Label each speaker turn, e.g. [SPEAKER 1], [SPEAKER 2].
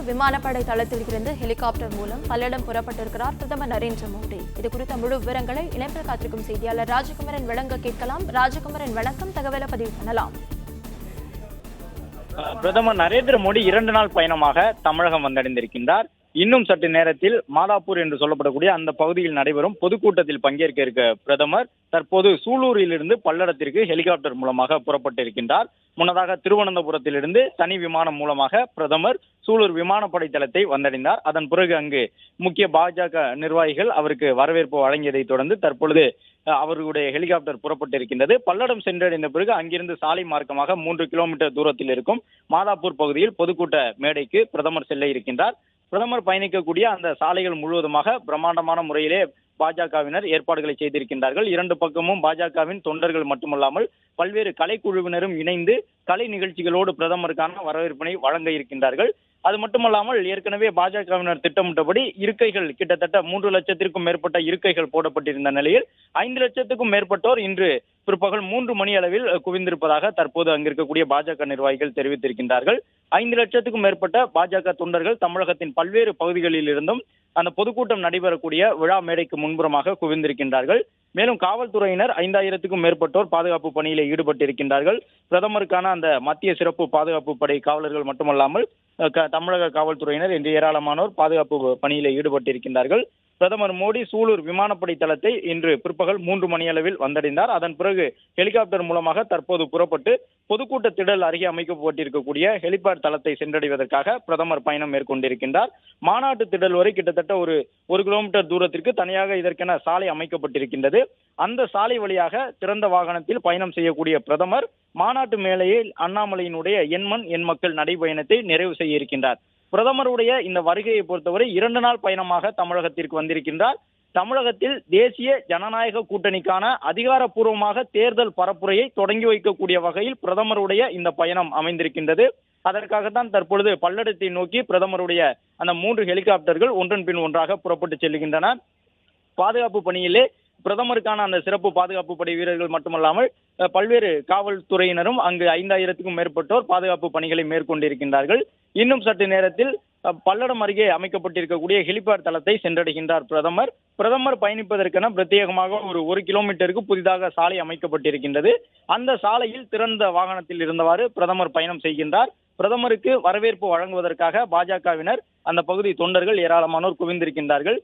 [SPEAKER 1] விமானப்படை தளத்தில் இருந்து ஹெலிகாப்டர் மூலம் பல்லடம் புறப்பட்டிருக்கிறார் பிரதமர் நரேந்திர மோடி. இது குறித்த முழு விவரங்களை இணைப்பில் காத்திருக்கும் செய்தியாளர் ராஜகுமரன் வழங்க கேட்கலாம். ராஜகுமரன் வணக்கம், தகவலை பதிவு பண்ணலாம்.
[SPEAKER 2] பிரதமர் நரேந்திர மோடி 2 நாள் பயணமாக தமிழகம் வந்தடைந்திருக்கின்றார். இன்னும் சற்று நேரத்தில் மாதாப்பூர் என்று சொல்லப்படக்கூடிய அந்த பகுதியில் நடைபெறும் பொதுக்கூட்டத்தில் பங்கேற்க இருக்க பிரதமர் தற்போது சூலூரிலிருந்து பல்லடத்திற்கு ஹெலிகாப்டர் மூலமாக புறப்பட்டிருக்கின்றார். முன்னதாக திருவனந்தபுரத்திலிருந்து தனி விமானம் மூலமாக பிரதமர் சூலூர் விமானப்படை தளத்தை வந்தடைந்தார். அதன் பிறகு அங்கு முக்கிய பாஜக நிர்வாகிகள் அவருக்கு வரவேற்பு வழங்கியதை தொடர்ந்து தற்பொழுது அவர்களுடைய ஹெலிகாப்டர் புறப்பட்டிருக்கின்றது. பல்லடம் சென்றடைந்த பிறகு அங்கிருந்து சாலை மார்க்கமாக 3 கிலோமீட்டர் தூரத்தில் இருக்கும் மாதாப்பூர் பகுதியில் பொதுக்கூட்ட மேடைக்கு பிரதமர் செல்ல இருக்கின்றார். பிரதமர் பயணிக்கக்கூடிய அந்த சாலைகள் முழுவதுமாக பிரம்மாண்டமான முறையிலே பாஜகவினர் ஏற்பாடுகளை செய்திருக்கின்றார்கள். 2 பக்கமும் பாஜகவின் தொண்டர்கள் மட்டுமல்லாமல் பல்வேறு கலைக்குழுவினரும் இணைந்து கலை நிகழ்ச்சிகளோடு பிரதமருக்கான வரவேற்பினை வழங்க இருக்கின்றார்கள். அது மட்டுமல்லாமல் ஏற்கனவே பாஜகவினர் திட்டமிட்டபடி இருக்கைகள் கிட்டத்தட்ட 3 லட்சத்திற்கும் மேற்பட்ட இருக்கைகள் போடப்பட்டிருந்த நிலையில் 5 லட்சத்துக்கும் மேற்பட்டோர் இன்று பிற்பகல் 3 மணி அளவில் குவிந்திருப்பதாக தற்போது அங்கிருக்கக்கூடிய பாஜக நிர்வாகிகள் தெரிவித்திருக்கின்றார்கள். 5 லட்சத்துக்கும் மேற்பட்ட பாஜக தொண்டர்கள் தமிழகத்தின் பல்வேறு பகுதிகளில் இருந்தும் அந்த பொதுக்கூட்டம் நடைபெறக்கூடிய விழா மேடைக்கு முன்புறமாக குவிந்திருக்கின்றார்கள். மேலும் காவல்துறையினர் 5000க்கும் மேற்பட்டோர் பாதுகாப்பு பணியில ஈடுபட்டிருக்கின்றார்கள். பிரதமருக்கான அந்த மத்திய சிறப்பு பாதுகாப்பு படை காவலர்கள் மட்டுமல்லாமல் தமிழக காவல்துறையினர் என்று ஏராளமானோர் பாதுகாப்பு பணியில ஈடுபட்டிருக்கின்றார்கள். பிரதமர் மோடி சூலூர் விமானப்படை தளத்தை இன்று பிற்பகல் 3 மணி அளவில் வந்தடைந்தார். அதன் பிறகு ஹெலிகாப்டர் மூலமாக தற்போது புறப்பட்டு பொதுக்கூட்ட திடல் அருகே அமைக்கப்பட்டிருக்கக்கூடிய ஹெலிபேட் தளத்தை சென்றடைவதற்காக பிரதமர் பயணம் மேற்கொண்டிருக்கின்றார். மாநாட்டு திடல் வரை கிட்டத்தட்ட ஒரு கிலோமீட்டர் தூரத்திற்கு தனியாக இதற்கென சாலை அமைக்கப்பட்டிருக்கின்றது. அந்த சாலை வழியாக திறந்த வாகனத்தில் பயணம் செய்யக்கூடிய பிரதமர் மாநாட்டு மேலையில் அண்ணாமலையினுடைய எண்மண் எண் மக்கள் நடைபயணத்தை நிறைவு செய்ய இருக்கின்றார். பிரதமருடைய இந்த வருகையை பொறுத்தவரை 2 நாள் பயணமாக தமிழகத்திற்கு வந்திருக்கின்றார். தமிழகத்தில் தேசிய ஜனநாயக கூட்டணிக்கான அதிகாரப்பூர்வமாக தேர்தல் பரப்புரையை தொடங்கி வைக்கக்கூடிய வகையில் பிரதமருடைய இந்த பயணம் அமைந்திருக்கின்றது. அதற்காகத்தான் தற்பொழுது பல்லடத்தை நோக்கி பிரதமருடைய அந்த 3 ஹெலிகாப்டர்கள் ஒன்றன் பின் ஒன்றாக புறப்பட்டு செல்கின்றன. பாதுகாப்பு பணியிலே பிரதமருக்கான அந்த சிறப்பு பாதுகாப்பு படை வீரர்கள் மட்டுமல்லாமல் பல்வேறு காவல்துறையினரும் அங்கு 5000க்கும் மேற்பட்டோர் பாதுகாப்பு பணிகளை மேற்கொண்டிருக்கின்றார்கள். இன்னும் சற்று நேரத்தில் பல்லடம் அருகே அமைக்கப்பட்டிருக்கக்கூடிய ஹெலிபேட் தளத்தை சென்றடைகின்றார் பிரதமர் பயணிப்பதற்கென பிரத்யேகமாக ஒரு கிலோமீட்டருக்கு புதிதாக சாலை அமைக்கப்பட்டிருக்கின்றது. அந்த சாலையில் திறந்த வாகனத்தில் இருந்தவாறு பிரதமர் பயணம் செய்கின்றார். பிரதமருக்கு வரவேற்பு வழங்குவதற்காக பாஜகவினர் அந்த பகுதி தொண்டர்கள் ஏராளமானோர் குவிந்திருக்கின்றார்கள்.